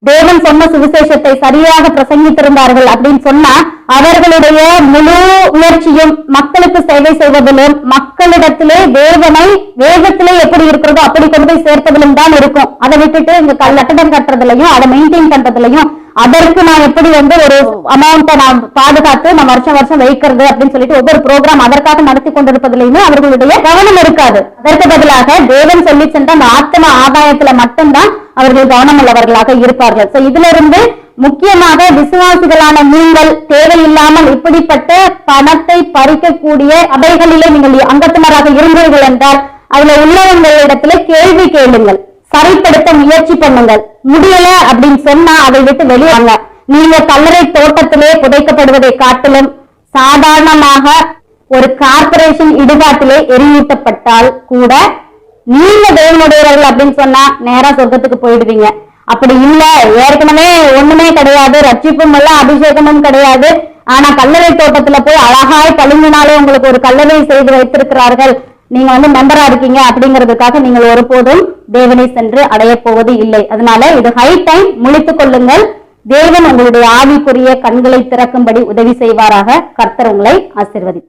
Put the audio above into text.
தேவன் சொன்ன சுவிசேஷத்தை சரியாக பிரசங்கித்திருந்தார்கள் அப்படின்னு சொன்னா அவர்களுடைய முழு முயற்சியும் மக்களுக்கு சேவை செய்வதிலும் மக்களிடத்திலே தேவனை வேதத்திலே எப்படி இருக்கிறதோ அப்படி கொண்டு போய் சேர்ப்பதிலும் தான் இருக்கும். அதை விட்டுட்டு இங்க கட்டடம் கட்டுறதுலையும் அதை மெயின்டைன் பண்றதுலையும் அதற்கு நான் எப்படி ஒரு அமௌண்ட்டை நான் பாதுகாத்து நான் வருஷம் வைக்கிறது அப்படின்னு சொல்லிட்டு ஒவ்வொரு ப்ரோக்ராம் அதற்காக நடத்தி கொண்டிருப்பதிலையுமே அவர்களுடைய கவனம் இருக்காது. அதற்கு பதிலாக தேவன் சொல்லி சென்ற அந்த ஆத்ம ஆதாயத்துல மட்டும்தான் அவர்கள் கவனம் உள்ளவர்களாக இருப்பார்கள். சோ இதுல இருந்து முக்கியமாக விசுவாசிகளான நீங்கள் தேவையில்லாமல் இப்படிப்பட்ட பணத்தை பறிக்கக்கூடிய அவைகளிலே நீங்கள் அங்கத்தினராக இருந்தீர்கள் என்றால் அதுல உள்ளவங்களிடத்துல கேள்வி கேளுங்கள், சரிப்படுத்த முயற்சி பண்ணுங்கள். முடியல அப்படின்னு சொன்னா அதை விட்டு வெளியாங்க. நீங்க கல்லறை தோட்டத்திலே புதைக்கப்படுவதை காட்டிலும் சாதாரணமாக ஒரு கார்பரேஷன் இடுகாட்டிலே எரியூட்டப்பட்டால் கூட நீங்க தேவனுடையவர்கள் அப்படின்னு சொன்னா நேரா சொர்க்கத்துக்கு போயிடுவீங்க. அப்படி இல்ல, ஏற்கனவே ஒண்ணுமே கிடையாது, ரட்சிப்பும் இல்ல அபிஷேகமும் கிடையாது, ஆனா கல்லறை தோட்டத்துல போய் அழகாய் பழுங்கினாலே உங்களுக்கு ஒரு கல்லறை செய்து வைத்திருக்கிறார்கள், நீங்க மெம்பரா இருக்கீங்க அப்படிங்கிறதுக்காக நீங்கள் ஒருபோதும் தேவனை சென்று அடைய போவது இல்லை. அதனால இது ஹை டைம், முழித்துக் கொள்ளுங்கள். தேவன் உங்களுடைய ஆவிக்குரிய கண்களை திறக்கும்படி உதவி செய்வாராக. கர்த்தர் உங்களை ஆசீர்வதிப்பார்.